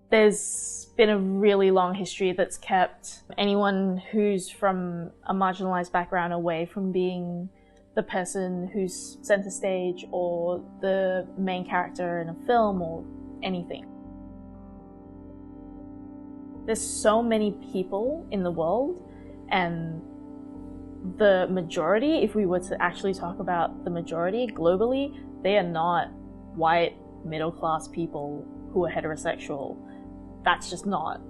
There's been a really long history that's kept anyone who's from a marginalized background away from being the person who's center stage or the main character in a film or anything. There's so many people in the world, and the majority, if we were to actually talk about the majority globally, they are not white, middle-class people who are heterosexual. That's just not,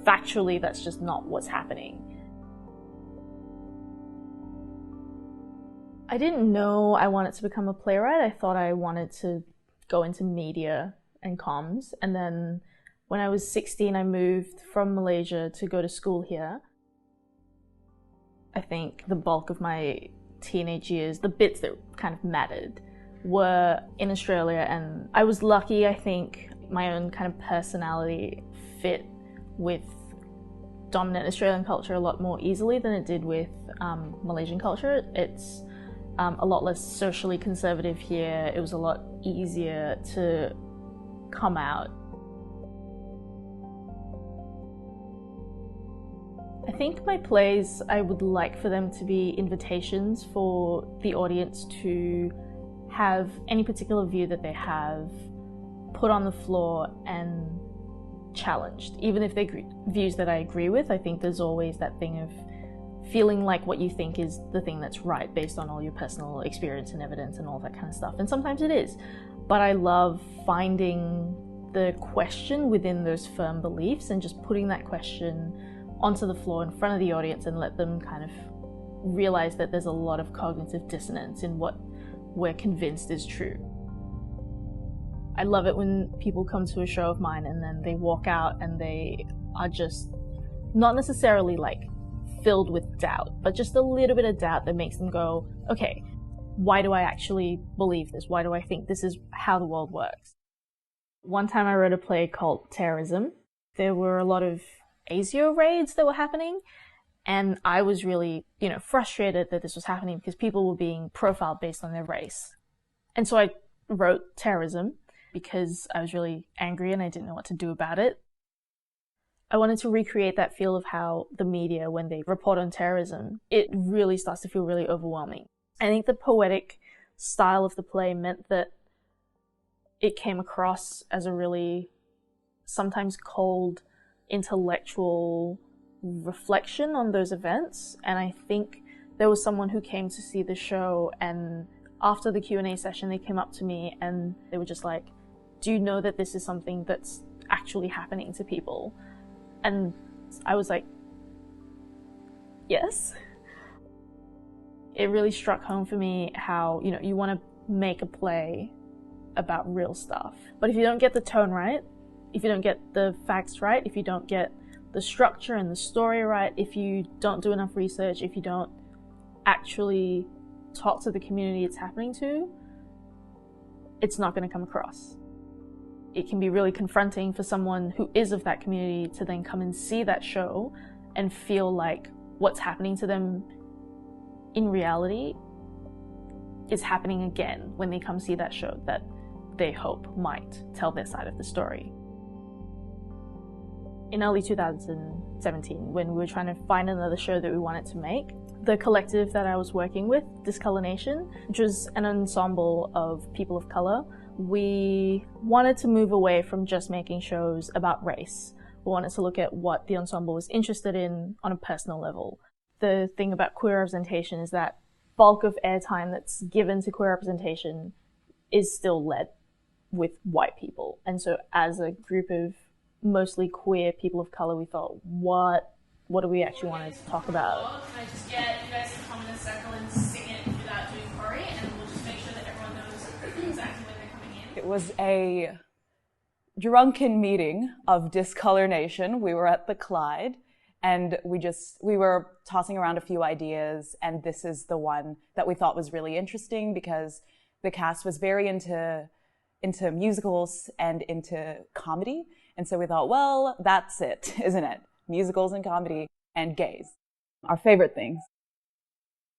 factually, that's just not what's happening. I didn't know I wanted to become a playwright. I thought I wanted to go into media and comms. And then when I was 16, I moved from Malaysia to go to school here. I think the bulk of my teenage years, the bits that kind of mattered, were in Australia. And I was lucky, I think, my own kind of personality fit with dominant Australian culture a lot more easily than it did with Malaysian culture. It's a lot less socially conservative here. It was a lot easier to come out. I think my plays, I would like for them to be invitations for the audience to have any particular view that they have put on the floor and challenged. Even if they're views that I agree with, I think there's always that thing of feeling like what you think is the thing that's right based on all your personal experience and evidence and all that kind of stuff. And sometimes it is. But I love finding the question within those firm beliefs and just putting that question onto the floor in front of the audience and let them kind of realize that there's a lot of cognitive dissonance in what we're convinced is true. I love it when people come to a show of mine and then they walk out and they are just not necessarily like filled with doubt, but just a little bit of doubt that makes them go, okay, why do I actually believe this? Why do I think this is how the world works? One time I wrote a play called Terrorism. There were a lot of ASIO raids that were happening, and I was really, frustrated that this was happening because people were being profiled based on their race. And so I wrote Terrorism because I was really angry and I didn't know what to do about it. I wanted to recreate that feel of how the media, when they report on terrorism, it really starts to feel really overwhelming. I think the poetic style of the play meant that it came across as a really sometimes cold, intellectual reflection on those events. And I think there was someone who came to see the show, and after the Q&A session, they came up to me and they were just like, do you know that this is something that's actually happening to people? And I was like, yes. It really struck home for me how, you want to make a play about real stuff. But if you don't get the tone right, if you don't get the facts right, if you don't get the structure and the story right, if you don't do enough research, if you don't actually talk to the community it's happening to, it's not going to come across. It can be really confronting for someone who is of that community to then come and see that show and feel like what's happening to them in reality is happening again when they come see that show that they hope might tell their side of the story. In early 2017, when we were trying to find another show that we wanted to make, the collective that I was working with, Discolor Nation, which was an ensemble of people of color, we wanted to move away from just making shows about race. We wanted to look at what the ensemble was interested in on a personal level. The thing about queer representation is that bulk of airtime that's given to queer representation is still led with white people. And so as a group of mostly queer people of color, we thought, what do we actually want to talk about? Can I just get you guys to come in a circle and sing it without doing choreo, and we'll just make sure that everyone knows exactly when they're coming in. It was a drunken meeting of Discolor Nation. We were at the Clyde, and we were tossing around a few ideas, and this is the one that we thought was really interesting because the cast was very into musicals and into comedy. And so we thought, well, that's it, isn't it? Musicals and comedy and gays. Our favorite things.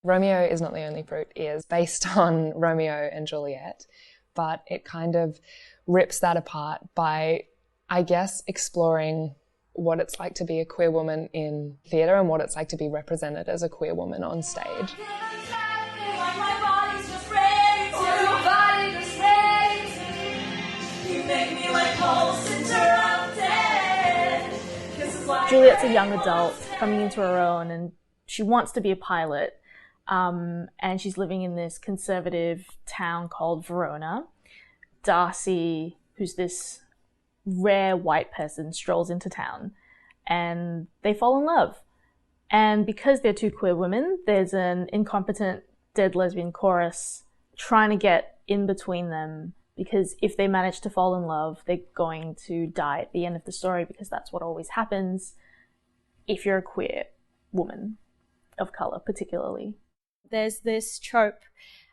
Romeo is Not the Only Fruit is based on Romeo and Juliet, but it kind of rips that apart by, I guess, exploring what it's like to be a queer woman in theatre and what it's like to be represented as a queer woman on stage. Juliet's a young adult coming into her own, and she wants to be a pilot. And she's living in this conservative town called Verona. Darcy, who's this rare white person, strolls into town, and they fall in love. And because they're two queer women, there's an incompetent dead lesbian chorus trying to get in between them, because if they manage to fall in love, they're going to die at the end of the story, because that's what always happens if you're a queer woman of colour, particularly. There's this trope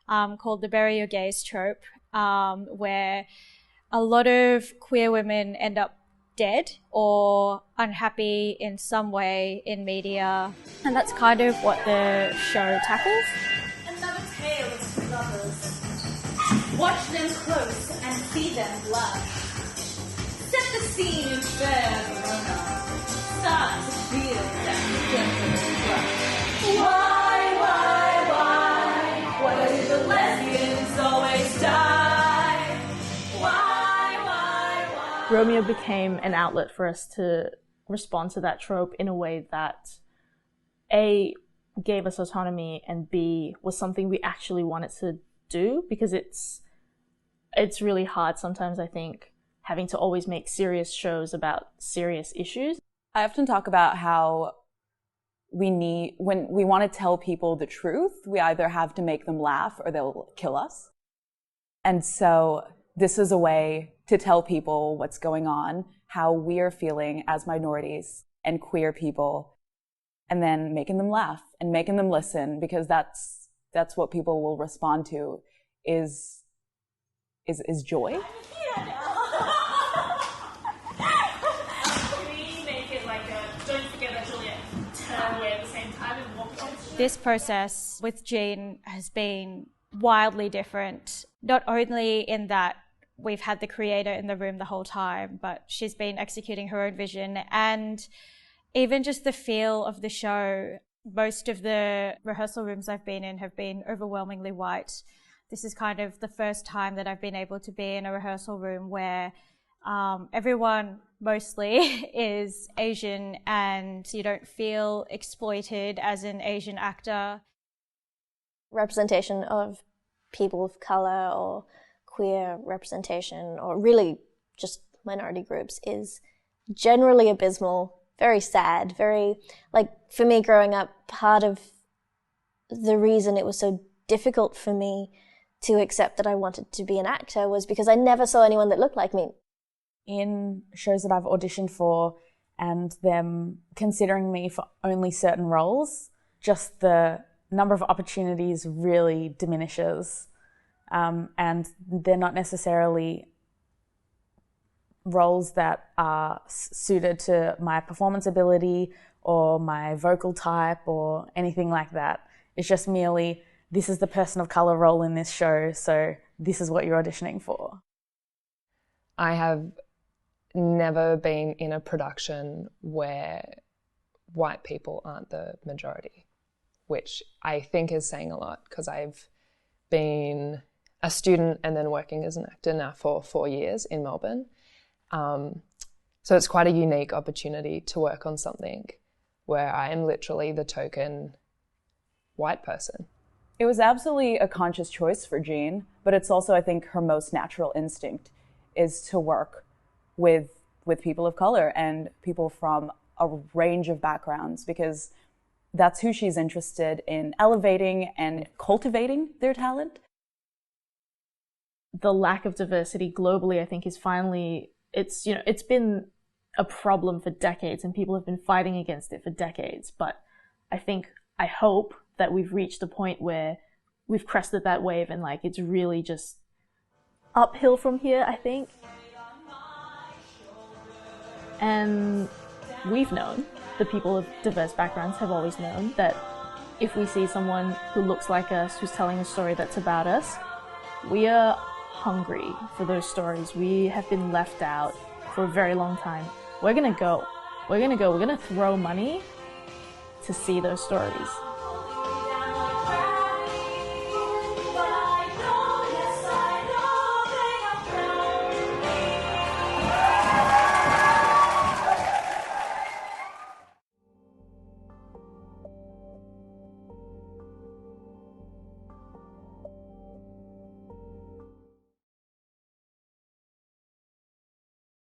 called the bury your gays trope, where a lot of queer women end up dead or unhappy in some way in media. And that's kind of what the show tackles. Another tale of two lovers. Watch them close and see them blush. Set the scene in fair Verona. Start to feel that gentle crush. Why do the lesbians always die? Why? Romeo became an outlet for us to respond to that trope in a way that A, gave us autonomy, and B, was something we actually wanted to do, because it's really hard sometimes, I think, having to always make serious shows about serious issues. I often talk about how when we want to tell people the truth, we either have to make them laugh or they'll kill us. And so this is a way to tell people what's going on, how we are feeling as minorities and queer people, and then making them laugh and making them listen, because that's what people will respond to is joy. This process with Jean has been wildly different, not only in that we've had the creator in the room the whole time, but she's been executing her own vision, and even just the feel of the show. Most of the rehearsal rooms I've been in have been overwhelmingly white. This is kind of the first time that I've been able to be in a rehearsal room where everyone mostly is Asian, and you don't feel exploited as an Asian actor. Representation of people of colour or queer representation, or really just minority groups, is generally abysmal, very sad, very, like, for me growing up, part of the reason it was so difficult for me to accept that I wanted to be an actor was because I never saw anyone that looked like me. In shows that I've auditioned for and them considering me for only certain roles, just the number of opportunities really diminishes. And they're not necessarily roles that are suited to my performance ability or my vocal type or anything like that. It's just merely, this is the person of colour role in this show, so this is what you're auditioning for. I have never been in a production where white people aren't the majority, which I think is saying a lot, because I've been a student and then working as an actor now for 4 years in Melbourne. So it's quite a unique opportunity to work on something where I am literally the token white person. It was absolutely a conscious choice for Jean, but it's also, I think, her most natural instinct is to work with people of color and people from a range of backgrounds, because that's who she's interested in elevating and cultivating their talent. The lack of diversity globally, I think, is finally, it's been a problem for decades and people have been fighting against it for decades. But I hope that we've reached a point where we've crested that wave and like it's really just uphill from here, I think. And we've known, the people of diverse backgrounds have always known that if we see someone who looks like us, who's telling a story that's about us, we are hungry for those stories. We have been left out for a very long time. We're gonna go. We're gonna throw money to see those stories.